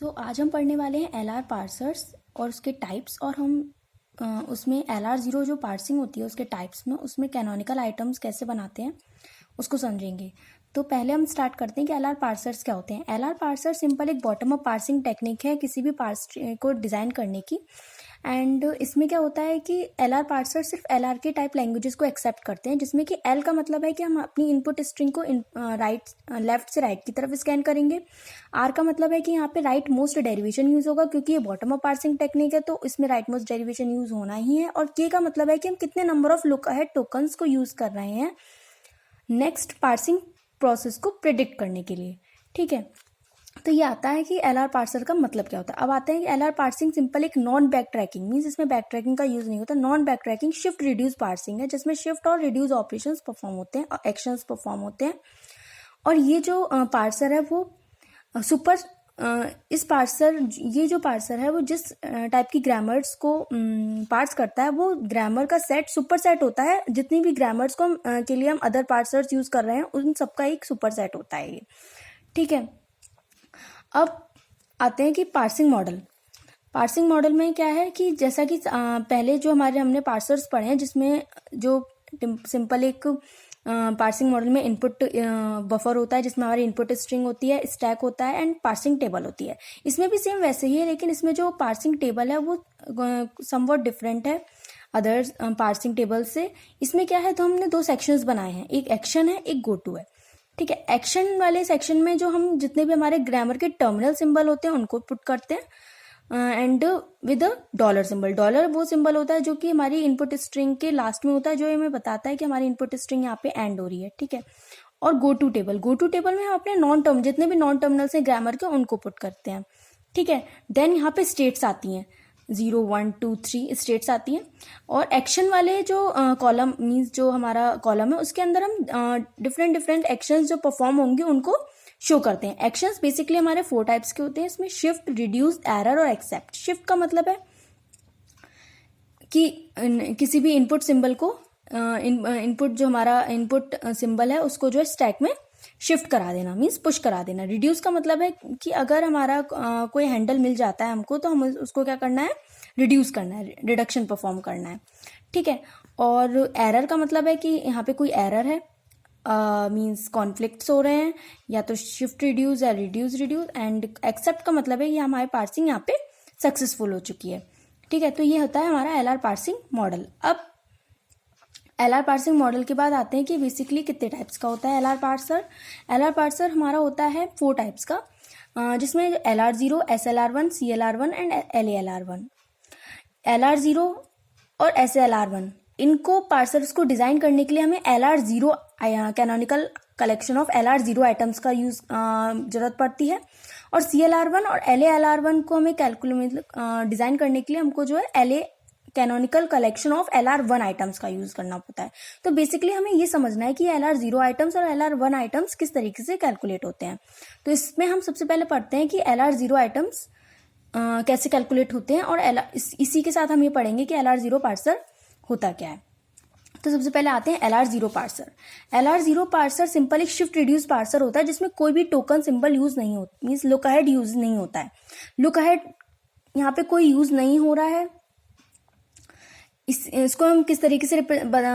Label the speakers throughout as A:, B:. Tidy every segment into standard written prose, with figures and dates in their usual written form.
A: तो आज हम पढ़ने वाले हैं एल आर पार्सर्स और उसके टाइप्स, और हम उसमें LR0 जो पार्सिंग होती है उसके टाइप्स में उसमें कैनोनिकल आइटम्स कैसे बनाते हैं उसको समझेंगे। तो पहले हम स्टार्ट करते हैं कि LR पार्सर्स क्या होते हैं। LR पार्सर सिंपल एक बॉटम अप पार्सिंग टेक्निक है किसी भी पार्स को डिज़ाइन करने की। एंड इसमें क्या होता है कि LR पार्सर सिर्फ LR के टाइप लैंग्वेजेस को एक्सेप्ट करते हैं, जिसमें कि L का मतलब है कि हम अपनी इनपुट स्ट्रिंग को राइट लेफ्ट से राइट की तरफ स्कैन करेंगे। R का मतलब है कि यहाँ पे राइट मोस्ट डेरिवेशन यूज़ होगा, क्योंकि ये बॉटम अप पार्सिंग टेक्निक है तो इसमें राइट मोस्ट डेरिवेशन यूज़ होना ही है। और K का मतलब है कि हम कितने number of look ahead tokens को यूज़ कर रहे हैं नेक्स्ट पार्सिंग प्रोसेस को प्रिडिक्ट करने के लिए। ठीक है, तो ये आता है कि LR पार्सर का मतलब क्या होता है। अब आते हैं कि LR पार्सिंग सिंपल एक नॉन बैक ट्रैकिंग मीन्स इसमें बैक ट्रैकिंग का यूज़ नहीं होता। Non back tracking shift reduce parsing है, जिसमें शिफ्ट और रिड्यूस ऑपरेशंस परफॉर्म होते हैं और एक्शंस परफॉर्म होते हैं। और ये जो पार्सर है वो सुपर ये जो पार्सर है वो जिस टाइप की ग्रामर्स को पार्स करता है वो ग्रामर का सेट सुपर सेट होता है। जितनी भी ग्रामर्स को के लिए हम अदर पार्सर्स यूज़ कर रहे हैं उन सबका एक सुपर सेट होता है ये। ठीक है, अब आते हैं कि पार्सिंग मॉडल। पार्सिंग मॉडल में क्या है कि जैसा कि पहले जो हमने पार्सर्स पढ़े हैं जिसमें जो सिंपल एक पार्सिंग मॉडल में इनपुट बफर होता है जिसमें हमारी इनपुट स्ट्रिंग होती है, स्टैक होता है एंड पार्सिंग टेबल होती है। इसमें भी सेम वैसे ही है, लेकिन इसमें जो पार्सिंग टेबल है वो समवॉट डिफरेंट है अदर्स पार्सिंग टेबल से। इसमें क्या है, तो हमने दो सेक्शंस बनाए हैं, एक एक्शन है एक गो टू है। ठीक है, एक्शन वाले सेक्शन में जो हम जितने भी हमारे ग्रामर के टर्मिनल सिंबल होते हैं उनको पुट करते हैं and with dollar symbol. Dollar वो सिंबल होता है जो कि हमारी इनपुट स्ट्रिंग के लास्ट में होता है, जो हमें बताता है कि हमारी इनपुट स्ट्रिंग यहाँ पे एंड हो रही है। ठीक है, और गो टू टेबल में हम अपने जितने भी नॉन टर्मिनल्स हैं ग्रामर के उनको पुट करते हैं। ठीक है, देन यहाँ पे स्टेट्स आती हैं, 0 1 2 3 स्टेट्स आती हैं। और एक्शन वाले जो कॉलम मीन्स जो हमारा कॉलम है उसके अंदर हम डिफरेंट एक्शंस जो परफॉर्म होंगे उनको शो करते हैं। एक्शंस बेसिकली हमारे 4 टाइप्स के होते हैं, इसमें शिफ्ट, रिड्यूस, एरर और एक्सेप्ट। शिफ्ट का मतलब है कि किसी भी इनपुट सिंबल को इनपुट जो हमारा इनपुट सिंबल है उसको जो है स्टैक में शिफ्ट करा देना, मीन्स पुश करा देना। रिड्यूस का मतलब है कि अगर हमारा कोई हैंडल मिल जाता है हमको तो हम उसको क्या करना है, रिड्यूस करना है, रिडक्शन परफॉर्म करना है। ठीक है, और एरर का मतलब है कि यहाँ पे कोई एरर है, मीन्स कॉन्फ्लिक्ट्स हो रहे हैं, या तो शिफ्ट रिड्यूस या रिड्यूस। एंड एक्सेप्ट का मतलब है कि हमारी पार्सिंग यहाँ पे सक्सेसफुल हो चुकी है। ठीक है, तो ये होता है हमारा LR पार्सिंग मॉडल। अब LR पार्सिंग मॉडल के बाद आते हैं कि बेसिकली कितने टाइप्स का होता है LR पार्सर। LR पार्सर हमारा होता है 4 टाइप्स का, जिसमें LR0, SLR1, CLR1 and LALR1। LR0 और SLR1 इनको पार्सर्स को डिजाइन करने के लिए हमें LR0 canonical collection of LR0 items का यूज जरूरत पड़ती है। और CLR1 और LALR1 को हमें डिजाइन करने के लिए हमको जो है LA canonical collection of LR1 items का यूज करना पड़ता है। तो बेसिकली हमें ये समझना है कि LR0 आइटम्स और LR1 आइटम्स किस तरीके से कैलकुलेट होते हैं। तो इसमें हम सबसे पहले पढ़ते हैं कि LR0 आइटम्स कैसे कैलकुलेट होते हैं, और इसी के साथ हम ये पढ़ेंगे कि LR0 पार्सर होता क्या है। तो सबसे पहले आते हैं LR0 parser. LR0 parser simple एक शिफ्ट रिड्यूस पार्सर होता है जिसमें कोई भी टोकन सिंबल यूज नहीं होता, मीन्स लुक अहेड यूज नहीं होता है। लुक अहेड यहाँ पे कोई यूज नहीं हो रहा है। इसको हम किस तरीके से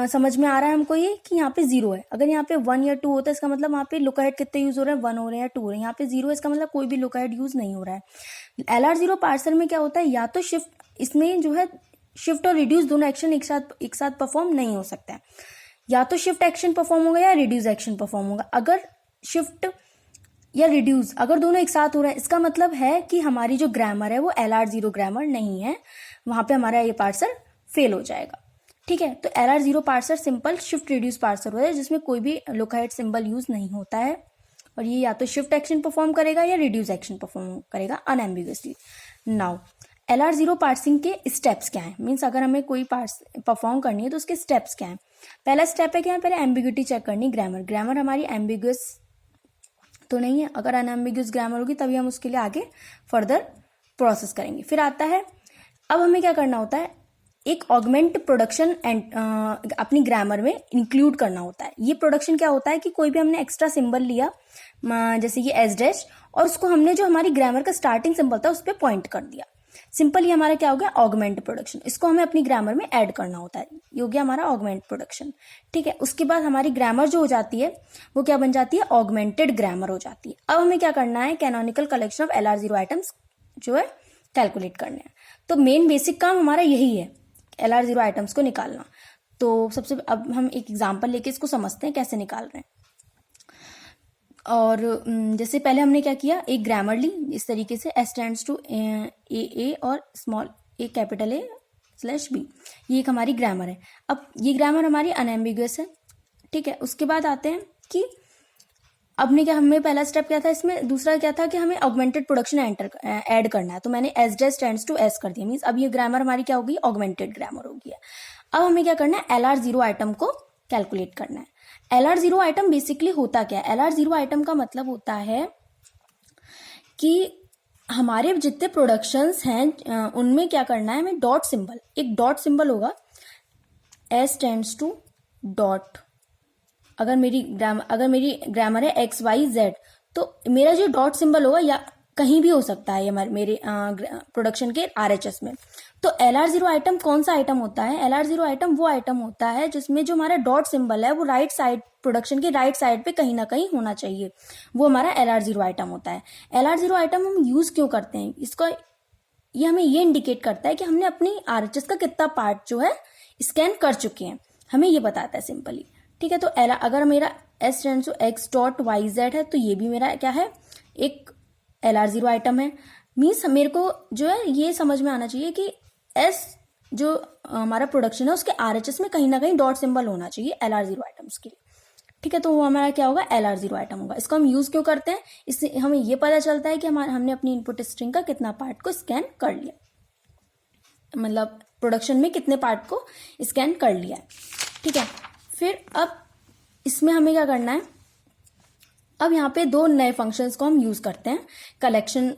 A: समझ में आ रहा है हमको ये कि यहाँ पे 0 है। अगर यहाँ पे 1 या 2 होता है इसका मतलब वहाँ पे लुक अहेड कितने यूज हो रहे हैं, 1 हो रहे हैं या 2 हो रहे हैं। यहाँ पे 0 है इसका मतलब कोई भी लुक अहेड यूज नहीं हो रहा है। LR0 पार्सर में क्या होता है, या तो शिफ्ट, इसमें जो है शिफ्ट और रिड्यूस दोनों एक्शन एक साथ परफॉर्म नहीं हो सकता है। या तो शिफ्ट एक्शन परफॉर्म होगा या रिड्यूस एक्शन परफॉर्म होगा। अगर शिफ्ट या रिड्यूस अगर दोनों एक साथ हो रहे हैं इसका मतलब है कि हमारी जो ग्रामर है वो LR0 ग्रामर नहीं है, वहां पे हमारा ये पार्सर फेल हो जाएगा। ठीक है, तो LR0 parser simple shift reduce parser होता है जिसमें कोई भी लुक अहेड सिंबल यूज नहीं होता है, और ये या तो शिफ्ट एक्शन परफॉर्म करेगा या रिड्यूस एक्शन परफॉर्म करेगा अनएम्बिगुअसली। नाउ LR0 पार्सिंग के स्टेप्स क्या हैं, मीन्स अगर हमें कोई परफॉर्म करनी है तो उसके स्टेप्स क्या हैं। पहला स्टेप है कि हमें पहले एम्बिग्यूटी चेक करनी, ग्रामर हमारी एम्बिगुअस तो नहीं है। अगर अनएम्बिगुअस ग्रामर होगी तभी हम उसके लिए आगे फर्दर प्रोसेस करेंगे। फिर आता है, अब हमें क्या करना होता है, एक ऑगमेंट प्रोडक्शन एंड अपनी ग्रामर में इंक्लूड करना होता है। ये प्रोडक्शन क्या होता है कि कोई भी हमने एक्स्ट्रा सिंबल लिया जैसे कि एस डैश, और उसको हमने जो हमारी ग्रामर का स्टार्टिंग सिंबल था उस पर पॉइंट कर दिया। सिंपल ये हमारा क्या हो गया, ऑगमेंट प्रोडक्शन। इसको हमें अपनी ग्रामर में ऐड करना होता है, ये हो गया हमारा ऑगमेंट प्रोडक्शन। ठीक है, उसके बाद हमारी ग्रामर जो हो जाती है वो क्या बन जाती है, ऑगमेंटेड ग्रामर हो जाती है। अब हमें क्या करना है, canonical collection of LR0 items जो है कैलकुलेट करने हैं। तो मेन बेसिक काम हमारा यही है, LR0 आइटम्स को निकालना। तो सबसे अब हम एक एग्जाम्पल लेके इसको समझते हैं कैसे निकाल रहे हैं। और जैसे पहले हमने क्या किया, एक ग्रामर ली इस तरीके से, S टेंड्स टू ए और small A capital A slash B, ये एक हमारी ग्रामर है। अब ये ग्रामर हमारी अनएम्बिगुअस है। ठीक है, उसके बाद आते हैं कि अब ने क्या, हमें पहला स्टेप क्या था इसमें, दूसरा क्या था कि हमें ऑगमेंटेड प्रोडक्शन ऐड करना है। तो मैंने S dash tends to S कर दिया, मीन्स अब ये ग्रामर हमारी क्या होगी, ऑगमेंटेड ग्रामर होगी। अब हमें क्या करना है, LR0 आइटम को कैलकुलेट करना है। LR0 आइटम बेसिकली होता क्या है, LR0 आइटम का मतलब होता है कि हमारे जितने प्रोडक्शंस हैं उनमें क्या करना है, हमें डॉट सिंबल, एक डॉट सिंबल होगा, S टेंड्स टू डॉट। अगर मेरी ग्रामर है XYZ, तो मेरा जो डॉट सिंबल होगा या कहीं भी हो सकता है ये मेरे प्रोडक्शन के RHS में। तो LR0 आइटम कौन सा आइटम होता है, LR0 आइटम वो आइटम होता है जिसमें जो हमारा डॉट सिंबल है वो राइट साइड, प्रोडक्शन के राइट साइड पे कहीं ना कहीं होना चाहिए, वो हमारा LR0 आइटम होता है। LR0 आइटम हम यूज क्यों करते हैं, इसको ये हमें ये इंडिकेट करता है कि हमने अपनी RHS का कितना पार्ट जो है स्कैन कर चुके हैं, हमें ये बताता है सिंपली। ठीक है, तो अगर मेरा S tends to X dot YZ है, तो ये भी मेरा क्या है, एक LR0 आइटम है। मीन्स मेरे को जो है ये समझ में आना चाहिए कि S जो हमारा प्रोडक्शन है उसके RHS में कहीं ना कहीं डॉट सिंबल होना चाहिए LR0 आइटम्स के लिए। ठीक है, तो वो हमारा क्या होगा, LR0 आइटम होगा। इसको हम यूज क्यों करते हैं, इससे हमें ये पता चलता है कि हमने अपनी इनपुट स्ट्रिंग का कितना पार्ट को स्कैन कर लिया, मतलब प्रोडक्शन में कितने पार्ट को स्कैन कर लिया है। ठीक है, फिर अब इसमें हमें क्या करना है, अब यहाँ पे दो नए फंक्शंस को हम यूज करते हैं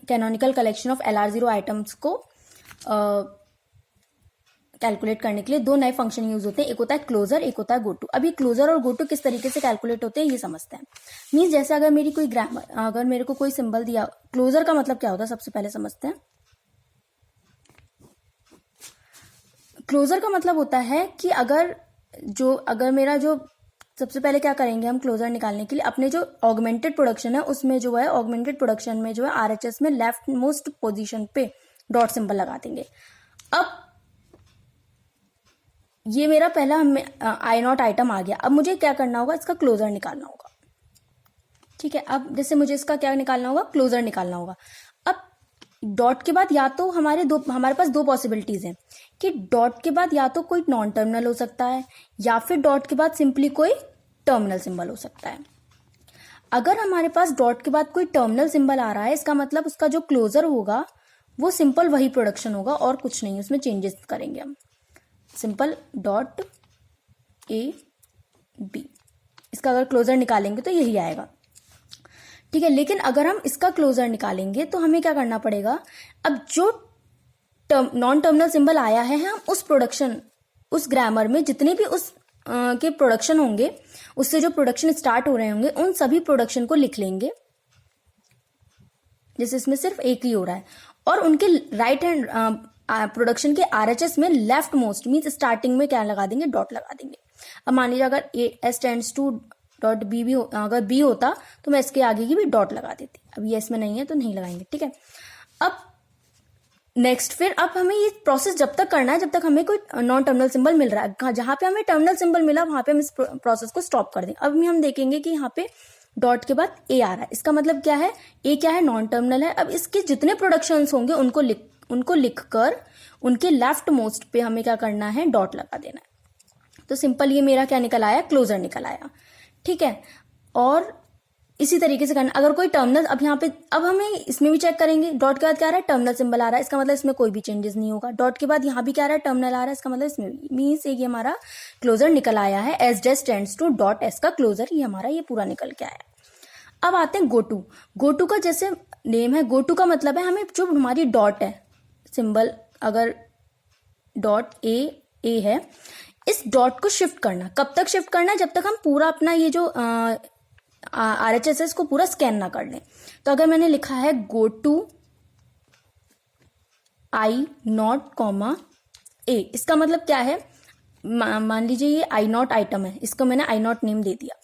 A: canonical collection of LR0 items को कैलकुलेट करने के लिए दो नए फंक्शन यूज होते हैं, एक होता है क्लोजर, एक होता है गोटू। अभी क्लोजर और गोटू किस तरीके से कैलकुलेट होते हैं ये समझते हैं। मीन्स जैसे अगर मेरी कोई ग्रामर, अगर मेरे को कोई सिंबल दिया, क्लोजर का मतलब क्या होता है सबसे पहले समझते हैं। क्लोजर का मतलब होता है कि अगर मेरा जो, सबसे पहले क्या करेंगे हम क्लोजर निकालने के लिए, अपने जो ऑगमेंटेड प्रोडक्शन है उसमें जो है, ऑगमेंटेड प्रोडक्शन में जो है RHS में लेफ्ट मोस्ट पोजीशन पे डॉट सिंबल लगा देंगे। अब ये मेरा पहला I0 आइटम आ गया। अब मुझे क्या करना होगा, इसका क्लोजर निकालना होगा। ठीक है, अब जैसे मुझे इसका क्या निकालना होगा, क्लोजर निकालना होगा। अब डॉट के बाद या तो हमारे पास दो पॉसिबिलिटीज हैं कि डॉट के बाद या तो कोई नॉन टर्मिनल हो सकता है या फिर डॉट के बाद सिंपली कोई टर्मिनल सिंबल हो सकता है। अगर हमारे पास डॉट के बाद कोई टर्मिनल सिंबल आ रहा है, इसका मतलब उसका जो क्लोजर होगा वो सिंपल वही प्रोडक्शन होगा और कुछ नहीं, उसमें चेंजेस करेंगे हम। सिंपल डॉट AB, इसका अगर क्लोजर निकालेंगे तो यही आएगा। ठीक है, लेकिन अगर हम इसका क्लोजर निकालेंगे तो हमें क्या करना पड़ेगा, अब जो नॉन टर्मिनल सिंबल आया है हम उस ग्रामर में जितने भी उस के प्रोडक्शन होंगे, उससे जो प्रोडक्शन स्टार्ट हो रहे होंगे उन सभी प्रोडक्शन को लिख लेंगे, जैसे इसमें सिर्फ एक ही हो रहा है, और उनके राइट हैंड प्रोडक्शन के RHS में लेफ्ट मोस्ट मीन्स स्टार्टिंग में क्या लगा देंगे, डॉट लगा देंगे। अब मान लीजिए अगर S tends to dot B भी अगर B होता तो मैं इसके आगे की भी डॉट लगा देती। अब ये इसमें नहीं है तो नहीं लगाएंगे। ठीक है, अब नेक्स्ट फिर अब हमें ये प्रोसेस जब तक करना है जब तक हमें कोई नॉन टर्मिनल सिंबल मिल रहा है। जहां पे हमें टर्मिनल सिंबल मिला वहां पे हम इस प्रोसेस को स्टॉप कर देंगे। अब हम देखेंगे कि यहाँ पे डॉट के बाद A आ रहा है, इसका मतलब क्या है, A क्या है, नॉन टर्मिनल है। अब इसके जितने प्रोडक्शंस होंगे उनको लिखकर उनके लेफ्ट मोस्ट पे हमें क्या करना है, डॉट लगा देना है। तो सिंपल ये मेरा क्या निकल आया, क्लोजर निकल आया। ठीक है, और इसी तरीके से करना। अगर कोई टर्मिनल, अब यहाँ पे अब हमें इसमें भी चेक करेंगे, डॉट के बाद क्या आ रहा है, टर्मिनल सिंबल आ रहा है, इसका मतलब इसमें कोई भी चेंजेस नहीं होगा। डॉट के बाद यहाँ भी क्या आ रहा है, टर्मिनल आ रहा है, इसका मतलब इसमें भी, मीन्स ये हमारा क्लोजर निकल आया है। S dash tends to dot S का क्लोजर ये हमारा ये पूरा निकल के आया। अब आते हैं गोटू। गोटू का जैसे नेम है, गोटू का मतलब है हमें जो हमारी डॉट है सिंबल, अगर डॉट ए है, इस डॉट को शिफ्ट करना। कब तक शिफ्ट करना है, जब तक हम पूरा अपना ये जो RHS को पूरा स्कैन ना कर लें। तो अगर मैंने लिखा है गो टू I0, A, इसका मतलब क्या है, मान लीजिए ये I0 आइटम है, इसको मैंने I0 नेम दे दिया।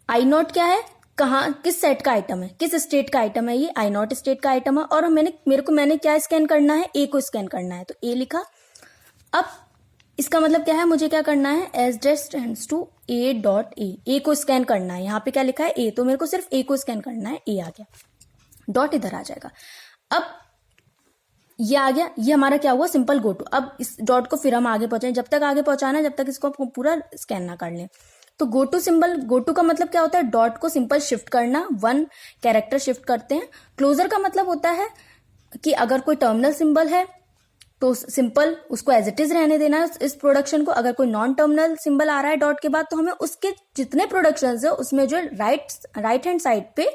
A: I0 क्या है, कहाँ, किस सेट का आइटम है, किस स्टेट का आइटम है, ये I0 स्टेट का आइटम है। और मैंने क्या स्कैन करना है, A को स्कैन करना है, तो A लिखा। अब इसका मतलब क्या है, मुझे क्या करना है, S dash tends to A dot A को स्कैन करना है। यहाँ पे क्या लिखा है A, तो मेरे को सिर्फ A को स्कैन करना है, A आ गया, डॉट इधर आ जाएगा। अब ये आ गया, ये हमारा क्या हुआ, सिंपल गो टू। अब इस डॉट को फिर हम आगे पहुंचाएं, जब तक आगे पहुंचाना है जब तक इसको पूरा स्कैन ना कर लें। तो go to symbol, go to का मतलब क्या होता है, डॉट को सिंपल शिफ्ट करना, 1 कैरेक्टर शिफ्ट करते हैं। क्लोजर का मतलब होता है कि अगर कोई टर्मिनल सिंबल है तो सिंपल उसको एज इट इज रहने देना है इस प्रोडक्शन को। अगर कोई नॉन टर्मिनल सिंबल आ रहा है डॉट के बाद, तो हमें उसके जितने प्रोडक्शन है उसमें जो राइट हैंड साइड पे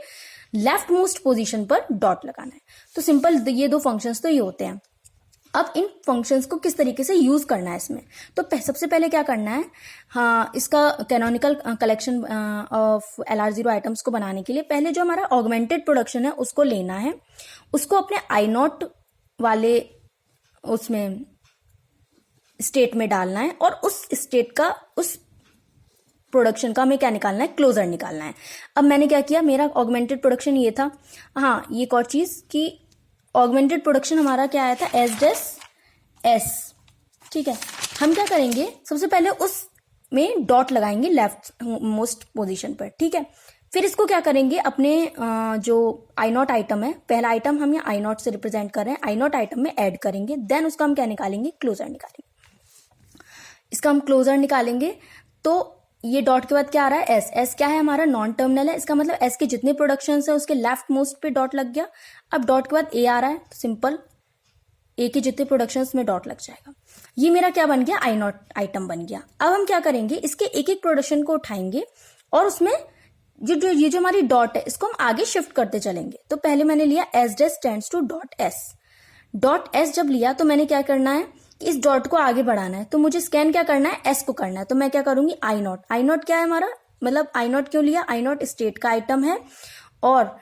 A: लेफ्ट मोस्ट पोजीशन पर डॉट लगाना है। तो सिंपल ये 2 फंक्शंस तो ये होते हैं। अब इन फंक्शंस को किस तरीके से यूज करना है इसमें, तो सबसे पहले क्या करना है, हाँ, इसका canonical collection of LR0 items को बनाने के लिए पहले जो हमारा ऑगमेंटेड प्रोडक्शन है उसको लेना है, उसको अपने I0 वाले उसमें स्टेट में डालना है, और उस स्टेट का, उस प्रोडक्शन का हमें क्या निकालना है, क्लोजर निकालना है। अब मैंने क्या किया, मेरा ऑगमेंटेड प्रोडक्शन ये था। हाँ, ये एक और चीज कि ऑगमेंटेड प्रोडक्शन हमारा क्या आया था, एस डैश एस, ठीक है। हम क्या करेंगे, सबसे पहले उस में डॉट लगाएंगे लेफ्ट मोस्ट पोजीशन पर, ठीक है। फिर इसको क्या करेंगे, अपने जो I0 आइटम है, पहला आइटम हम यहाँ I0 से रिप्रेजेंट कर रहे हैं, I0 आइटम में ऐड करेंगे, देन उसका हम क्या निकालेंगे, क्लोजर निकालेंगे। इसका हम क्लोजर निकालेंगे, तो ये डॉट के बाद क्या आ रहा है, एस क्या है, हमारा नॉन टर्मिनल है, इसका मतलब एस के जितने प्रोडक्शन है उसके लेफ्ट मोस्ट पे डॉट लग गया। अब डॉट के बाद A आ रहा है, तो सिंपल A के जितने प्रोडक्शन में डॉट लग जाएगा। ये मेरा क्या बन गया, I0 आइटम बन गया। अब हम क्या करेंगे, इसके एक एक प्रोडक्शन को उठाएंगे और उसमें ये जो हमारी डॉट है इसको हम आगे शिफ्ट करते चलेंगे। तो पहले मैंने लिया S dash tends to dot S जब लिया तो मैंने क्या करना है, इस डॉट को आगे बढ़ाना है। तो मुझे स्कैन क्या करना है, एस को करना है। तो मैं क्या करूंगी, I0 क्या है हमारा, मतलब I0 क्यों लिया, I0 स्टेट का आइटम है, और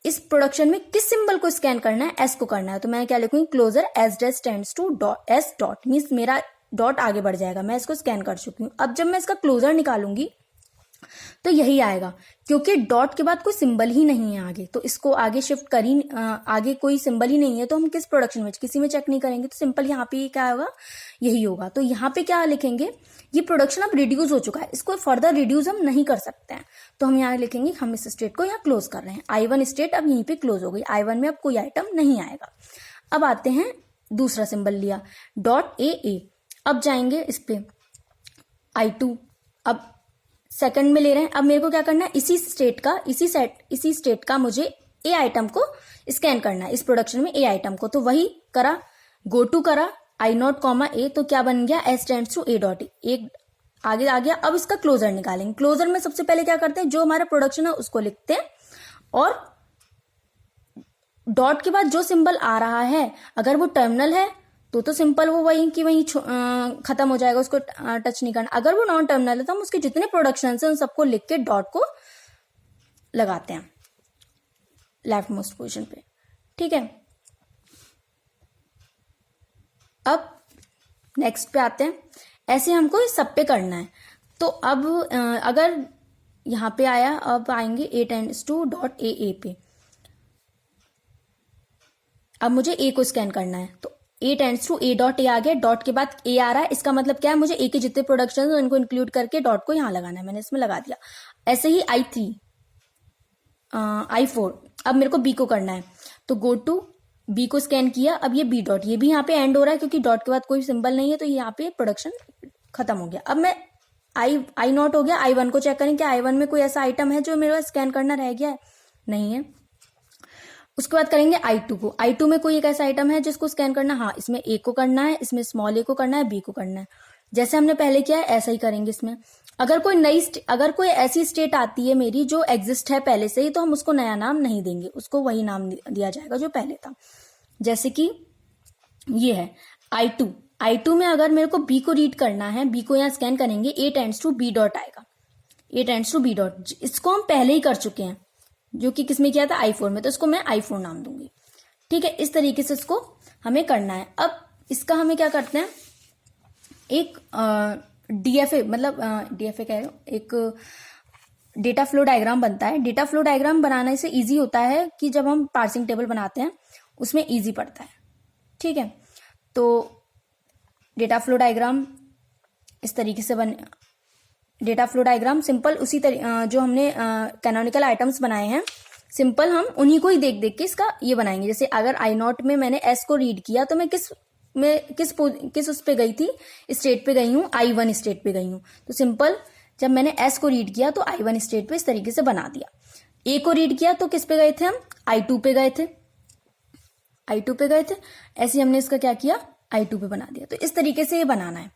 A: इस प्रोडक्शन में किस सिंबल को स्कैन करना है, एस को करना है। तो मैं क्या लिखूंगी, closure S dash tends to S dot, means मेरा डॉट आगे बढ़ जाएगा, मैं इसको स्कैन कर चुकी हूँ। अब जब मैं इसका क्लोजर निकालूंगी तो यही आएगा, क्योंकि डॉट के बाद कोई सिंबल ही नहीं है आगे, तो इसको आगे शिफ्ट करी, आगे कोई सिंबल ही नहीं है, तो हम किस प्रोडक्शन में, किसी में चेक नहीं करेंगे, तो सिंपल यहाँ पे क्या होगा, यही होगा। तो यहाँ पे क्या लिखेंगे, ये प्रोडक्शन अब रिड्यूस हो चुका है, इसको फर्दर रिड्यूस हम नहीं कर सकते हैं, तो हम यहाँ लिखेंगे, हम इस स्टेट को यहाँ क्लोज कर रहे हैं। I1 स्टेट अब यहीं पे क्लोज हो गई, I1 में अब कोई आइटम नहीं आएगा। अब आते हैं, दूसरा सिंबल लिया डॉट A, अब जाएंगे इस पे I2, अब सेकंड में ले रहे हैं। अब मेरे को क्या करना है, इसी स्टेट का मुझे A आइटम को स्कैन करना है, इस प्रोडक्शन में A आइटम को। तो वही करा, गो टू करा I0, A, तो क्या बन गया, S tends to A dot, एक आगे आ गया। अब इसका क्लोजर निकालेंगे। क्लोजर में सबसे पहले क्या करते हैं, जो हमारा प्रोडक्शन है उसको लिखते हैं, और डॉट के बाद जो सिंबल आ रहा है अगर वो टर्मिनल है तो सिंपल वो वहीं की वहीं खत्म हो जाएगा, उसको टच नहीं करना। अगर वो नॉन टर्मिनल है तो हम उसके जितने प्रोडक्शन है उन सबको लिख के डॉट को लगाते हैं लेफ्ट मोस्ट पोजीशन पे, ठीक है। अब नेक्स्ट पे आते हैं, ऐसे हमको इस सब पे करना है। तो अब अगर यहाँ पे आया, अब आएंगे A tends to dot A पे। अब मुझे A को स्कैन करना है, तो A tends to A dot A आ गया, डॉट के बाद A आ रहा है, इसका मतलब क्या है, मुझे A के जितने प्रोडक्शन है उनको इंक्लूड करके डॉट को यहाँ लगाना है, मैंने इसमें लगा दिया। ऐसे ही I3, I4, अब मेरे को B को करना है, तो गो टू B को स्कैन किया, अब ये B डॉट, ये भी यहाँ पे एंड हो रहा है क्योंकि डॉट के बाद कोई सिंबल नहीं है, तो यहाँ पे प्रोडक्शन खत्म हो गया। अब मैं I0 हो गया, I1 को चेक करें, क्या I1 में कोई ऐसा आइटम है जो मेरे स्कैन करना रह गया है, नहीं है। उसके बाद करेंगे I2 को, I2 में कोई एक ऐसा आइटम है जिसको स्कैन करना, हाँ, इसमें A को करना है, इसमें स्मॉल a को करना है, B को करना है, जैसे हमने पहले किया है ऐसा ही करेंगे इसमें। अगर कोई ऐसी स्टेट आती है मेरी जो एग्जिस्ट है पहले से ही, तो हम उसको नया नाम नहीं देंगे, उसको वही नाम दिया जाएगा जो पहले था। जैसे कि ये है I2 में अगर मेरे को B को रीड करना है, B को यहाँ स्कैन करेंगे, A tends to B dot आएगा, A tends to B dot, इसको हम पहले ही कर चुके हैं, जो कि किसमें किया था, I4 में, तो इसको मैं I4 नाम दूंगी। ठीक है, इस तरीके से इसको हमें करना है। अब इसका हमें क्या करते हैं, एक DFA मतलब DFA क्या है, एक डेटा फ्लो डायग्राम बनता है। डेटा फ्लो डायग्राम बनाने से इजी होता है कि जब हम पार्सिंग टेबल बनाते हैं उसमें इजी पड़ता है। ठीक है, तो डेटा फ्लो डायग्राम इस तरीके से डेटा फ्लो डायग्राम सिंपल उसी जो हमने कैनोनिकल आइटम्स बनाए हैं, सिंपल हम उन्हीं को ही देख देख के इसका ये बनाएंगे। जैसे अगर I0 में मैंने S को रीड किया तो मैं किस उस पे गई थी, स्टेट पे गई हूँ, I1 स्टेट पे गई हूँ। तो सिंपल जब मैंने S को रीड किया तो I1 स्टेट पे इस तरीके से बना दिया। A को रीड किया तो किस पे गए थे हम, I2 पे गए थे, I2 पे गए थे। ऐसे ही हमने इसका क्या किया, I2 पे बना दिया। तो इस तरीके से ये बनाना है,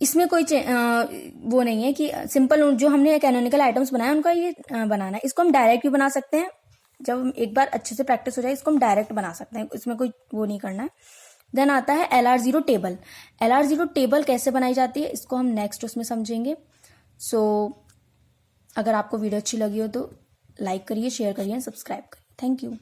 A: इसमें कोई वो नहीं है कि सिंपल जो हमने कैनोनिकल आइटम्स बनाए उनका ये बनाना है। इसको हम डायरेक्ट भी बना सकते हैं, जब हम एक बार अच्छे से प्रैक्टिस हो जाए इसको हम डायरेक्ट बना सकते हैं, इसमें कोई वो नहीं करना है। देन आता है LR0 टेबल। LR0 टेबल कैसे बनाई जाती है इसको हम नेक्स्ट उसमें समझेंगे। सो अगर आपको वीडियो अच्छी लगी हो तो लाइक करिए, शेयर करिए, सब्सक्राइब करिए। Thank you.